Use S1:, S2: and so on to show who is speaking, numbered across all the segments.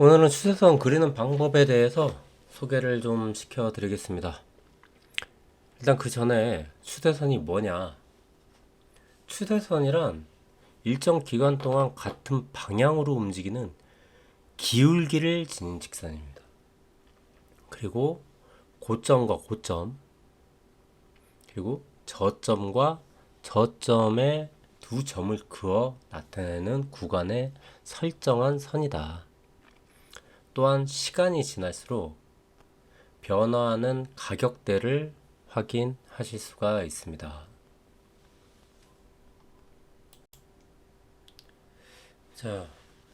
S1: 오늘은 추세선 그리는 방법에 대해서 소개를 좀 시켜드리겠습니다. 일단 그 전에 추세선이 뭐냐? 추세선이란 일정 기간 동안 같은 방향으로 움직이는 기울기를 지닌 직선입니다. 그리고 고점과 고점, 그리고 저점과 저점의 두 점을 그어 나타내는 구간의 설정한 선이다. 또한 시간이 지날수록 변화하는 가격대를 확인하실 수가 있습니다. 자,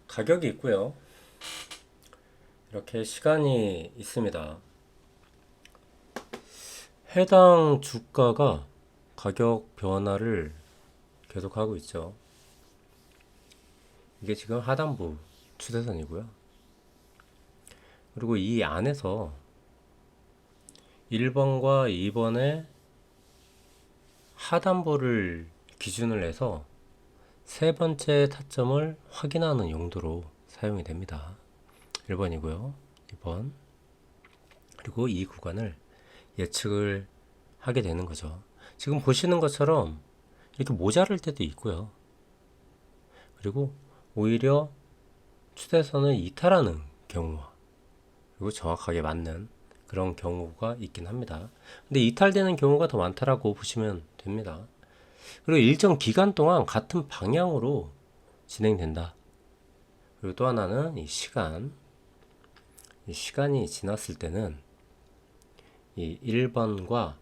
S1: 가격이 있고요. 이렇게 시간이 있습니다. 해당 주가가 가격 변화를 계속하고 있죠. 이게 지금 하단부 추세선이고요. 그리고 이 안에서 1번과 2번의 하단부를 기준을 해서 세 번째 타점을 확인하는 용도로 사용이 됩니다. 1번이고요. 2번. 그리고 이 구간을 예측을 하게 되는 거죠. 지금 보시는 것처럼 이렇게 모자랄 때도 있고요. 그리고 오히려 추세선을 이탈하는 경우와 그리고 정확하게 맞는 그런 경우가 있긴 합니다. 근데 이탈되는 경우가 더 많다라고 보시면 됩니다. 그리고 일정 기간 동안 같은 방향으로 진행된다. 그리고 또 하나는 이 시간이 지났을 때는 이 1번과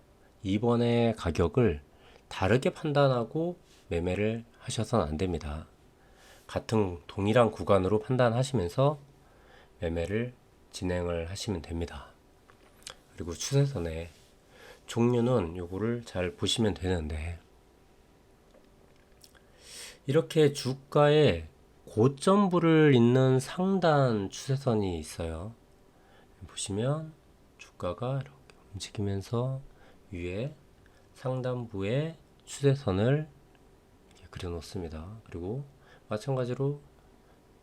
S1: 2번의 가격을 다르게 판단하고 매매를 하셔서는 안 됩니다. 같은 동일한 구간으로 판단하시면서 매매를 진행을 하시면 됩니다. 그리고 추세선의 종류는 요거를 잘 보시면 되는데, 이렇게 주가의 고점부를 잇는 상단 추세선이 있어요. 보시면 주가가 이렇게 움직이면서 위에 상단부에 추세선을 이렇게 그려 놓습니다. 그리고 마찬가지로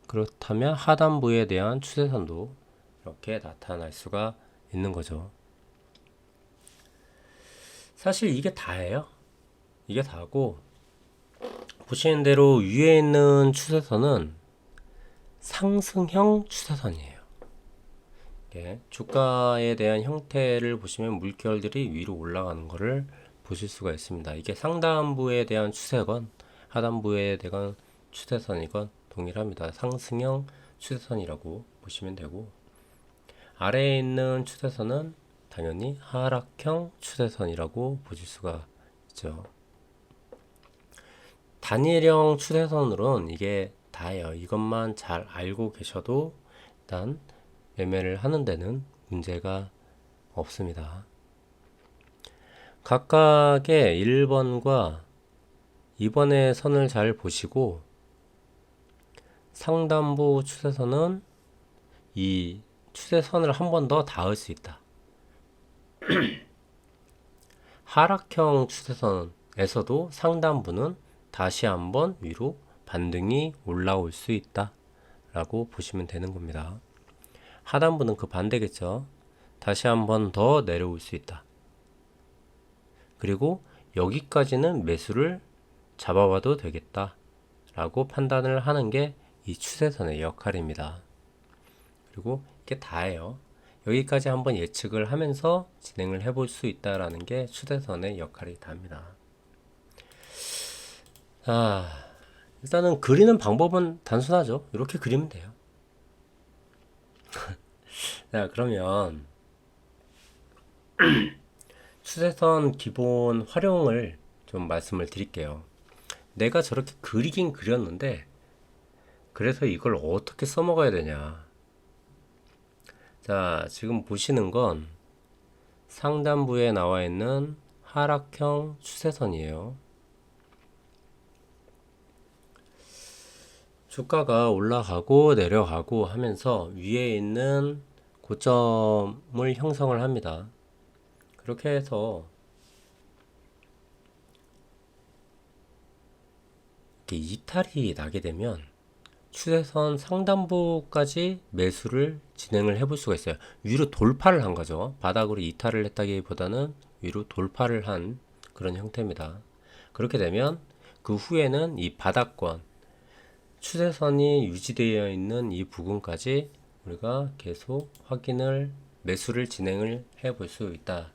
S1: 그렇다면 하단부에 대한 추세선도 이렇게 나타날 수가 있는 거죠. 사실 이게 다예요. 이게 다고, 보시는 대로 위에 있는 추세선은 상승형 추세선이에요. 주가에 대한 형태를 보시면 물결들이 위로 올라가는 것을 보실 수가 있습니다. 이게 상단부에 대한 추세건 하단부에 대한 추세선이건 동일합니다. 상승형 추세선이라고 보시면 되고, 아래에 있는 추세선은 당연히 하락형 추세선이라고 보실 수가 있죠. 단일형 추세선으로는 이게 다예요. 이것만 잘 알고 계셔도 일단 매매를 하는 데는 문제가 없습니다. 각각의 1번과 2번의 선을 잘 보시고, 상단부 추세선은 이 추세선을 한 번 더 닿을 수 있다. 하락형 추세선에서도 상단부는 다시 한번 위로 반등이 올라올 수 있다 라고 보시면 되는 겁니다. 하단부는 그 반대겠죠. 다시 한번 더 내려올 수 있다. 그리고 여기까지는 매수를 잡아봐도 되겠다 라고 판단을 하는 게 이 추세선의 역할입니다. 그리고 이게 다예요. 여기까지 한번 예측을 하면서 진행을 해볼 수 있다라는 게 추세선의 역할이 답니다. 일단은 그리는 방법은 단순하죠. 이렇게 그리면 돼요. 자, 그러면 추세선 기본 활용을 좀 말씀을 드릴게요. 내가 저렇게 그리긴 그렸는데, 그래서 이걸 어떻게 써먹어야 되냐. 자, 지금 보시는 건 상단부에 나와 있는 하락형 추세선이에요. 주가가 올라가고 내려가고 하면서 위에 있는 고점을 형성을 합니다. 그렇게 해서 이렇게 이탈이 나게 되면 추세선 상단부까지 매수를 진행을 해볼 수가 있어요. 위로 돌파를 한 거죠. 바닥으로 이탈을 했다기보다는 위로 돌파를 한 그런 형태입니다. 그렇게 되면 그 후에는 이 바닥권 추세선이 유지되어 있는 이 부분까지 우리가 계속 확인을 매수를 진행을 해 볼 수 있다.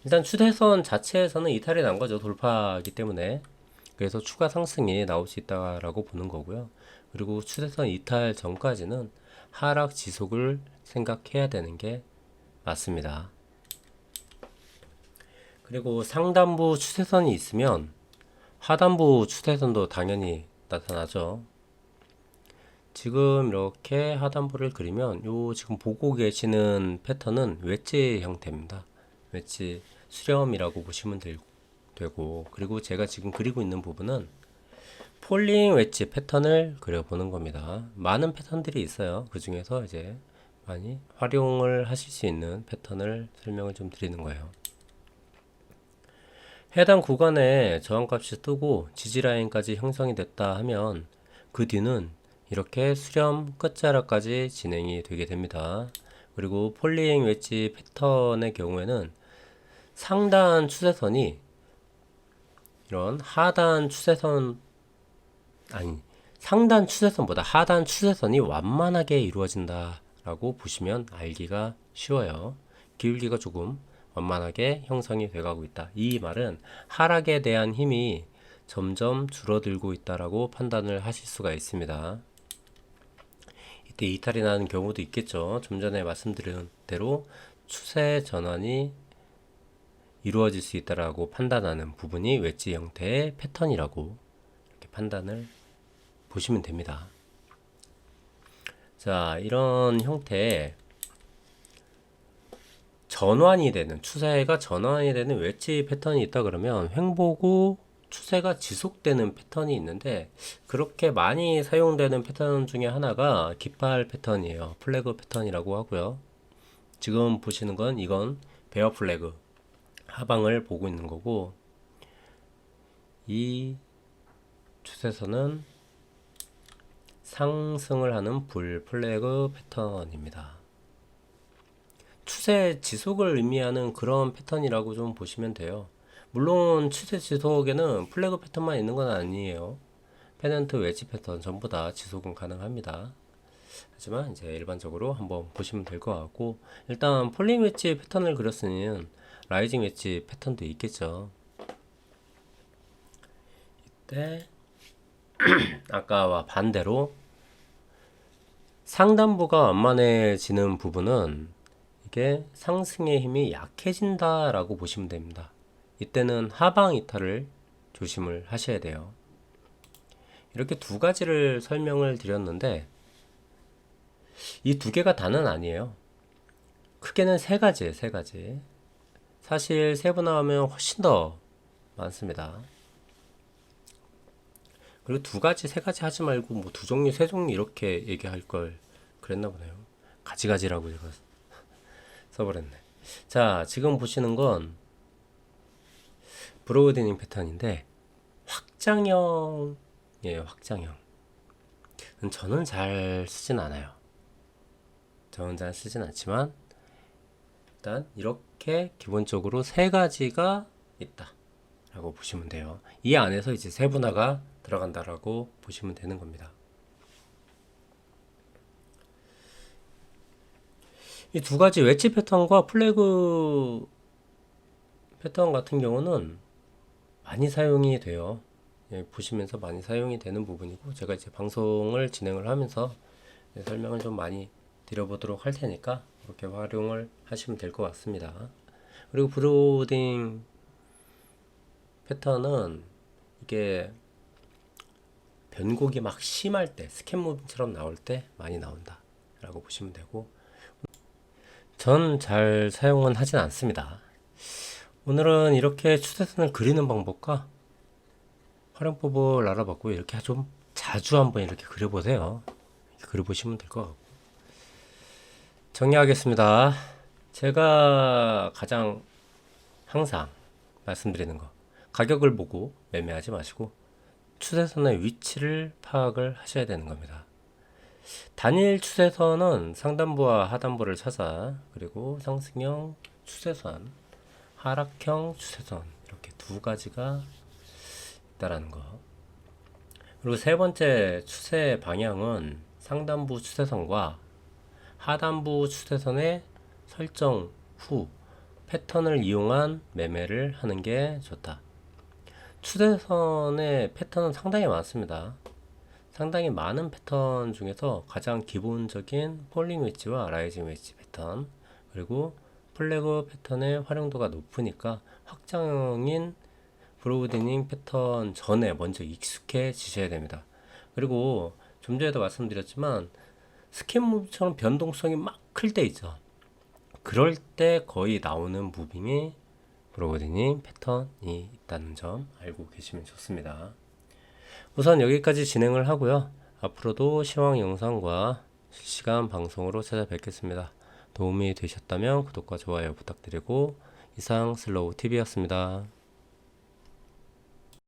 S1: 일단 추세선 자체에서는 이탈이 난 거죠. 돌파이기 때문에. 그래서 추가 상승이 나올 수 있다라고 보는 거고요. 그리고 추세선 이탈 전까지는 하락 지속을 생각해야 되는 게 맞습니다. 그리고 상단부 추세선이 있으면 하단부 추세선도 당연히 나타나죠. 지금 이렇게 하단부를 그리면 요 지금 보고 계시는 패턴은 웨지 형태입니다. 웨지 수렴이라고 보시면 되고, 그리고 제가 지금 그리고 있는 부분은 폴링 웨지 패턴을 그려보는 겁니다. 많은 패턴들이 있어요. 그 중에서 이제 많이 활용을 하실 수 있는 패턴을 설명을 좀 드리는 거예요. 해당 구간에 저항값이 뜨고 지지라인까지 형성이 됐다 하면 그 뒤는 이렇게 수렴 끝자락까지 진행이 되게 됩니다. 그리고 폴링 웨지 패턴의 경우에는 상단 추세선이 이런 하단 추세선 상단 추세선보다 하단 추세선이 완만하게 이루어진다 라고 보시면 알기가 쉬워요. 기울기가 조금 완만하게 형성이 돼가고 있다. 이 말은 하락에 대한 힘이 점점 줄어들고 있다라고 판단을 하실 수가 있습니다. 이때 이탈이 나는 경우도 있겠죠. 좀 전에 말씀드린 대로 추세 전환이 이루어질 수 있다라고 판단하는 부분이 웨지 형태의 패턴이라고 이렇게 판단을 보시면 됩니다. 자, 이런 형태의 전환이 되는, 추세가 전환이 되는 웨지 패턴이 있다 그러면 횡보고 추세가 지속되는 패턴이 있는데, 그렇게 많이 사용되는 패턴 중에 하나가 깃발 패턴이에요. 플래그 패턴이라고 하고요. 지금 보시는 건 이건 베어 플래그 하방을 보고 있는 거고, 이 추세선은 상승을 하는 불 플래그 패턴입니다. 추세 지속을 의미하는 그런 패턴이라고 좀 보시면 돼요. 물론 추세 지속에는 플래그 패턴만 있는 건 아니에요. 페넌트 웨지 패턴 전부 다 지속은 가능합니다. 하지만 이제 일반적으로 한번 보시면 될 것 같고, 일단 폴링 웨지 패턴을 그렸으니 라이징 웨지 패턴도 있겠죠. 이때 아까와 반대로 상단부가 완만해지는 부분은 이게 상승의 힘이 약해진다 라고 보시면 됩니다. 이때는 하방 이탈을 조심을 하셔야 돼요. 이렇게 두 가지를 설명을 드렸는데 이 두 개가 다는 아니에요. 크게는 세 가지예요. 세 가지. 사실 세분화하면 훨씬 더 많습니다. 그리고 두 가지, 세 가지 하지 말고 뭐 두 종류, 세 종류 이렇게 얘기할 걸 그랬나 보네요. 가지가지라고 제가 써버렸네. 자, 지금 보시는 건 브로우데닝 패턴인데 확장형이에요. 확장형. 저는 잘 쓰진 않아요. 저는 잘 쓰진 않지만 일단 이렇게 기본적으로 세 가지가 있다 라고 보시면 돼요. 이 안에서 이제 세분화가 들어간다라고 보시면 되는 겁니다. 이 두 가지 웨지 패턴과 플래그 패턴 같은 경우는 많이 사용이 돼요. 예, 보시면서 많이 사용이 되는 부분이고, 제가 이제 방송을 진행을 하면서 설명을 좀 많이 드려보도록 할 테니까 그렇게 활용을 하시면 될 것 같습니다. 그리고 브로딩 패턴은 이게 변곡이 막 심할 때, 스캔 무빙처럼 나올 때 많이 나온다 라고 보시면 되고, 전 잘 사용은 하진 않습니다. 오늘은 이렇게 추세선을 그리는 방법과 활용법을 알아봤고, 이렇게 좀 자주 한번 이렇게 그려보세요. 이렇게 그려보시면 될 것 같고, 정리하겠습니다. 제가 가장 항상 말씀드리는 거, 가격을 보고 매매하지 마시고 추세선의 위치를 파악을 하셔야 되는 겁니다. 단일 추세선은 상단부와 하단부를 찾아, 그리고 상승형 추세선, 하락형 추세선, 이렇게 두 가지가 있다라는 거. 그리고 세 번째 추세 방향은 상단부 추세선과 하단부 추세선의 설정 후 패턴을 이용한 매매를 하는 게 좋다. 추세선의 패턴은 상당히 많습니다. 상당히 많은 패턴 중에서 가장 기본적인 폴링 웨지와 라이징 웨지 패턴, 그리고 플래그 패턴의 활용도가 높으니까 확장형인 브로우데닝 패턴 전에 먼저 익숙해지셔야 됩니다. 그리고 좀 전에도 말씀드렸지만 스캔 무브처럼 변동성이 막 클 때 있죠. 그럴 때 거의 나오는 무빙이 브로우데닝 패턴이 있다는 점 알고 계시면 좋습니다. 우선 여기까지 진행을 하고요. 앞으로도 시황 영상과 실시간 방송으로 찾아뵙겠습니다. 도움이 되셨다면 구독과 좋아요 부탁드리고, 이상 슬로우 TV였습니다.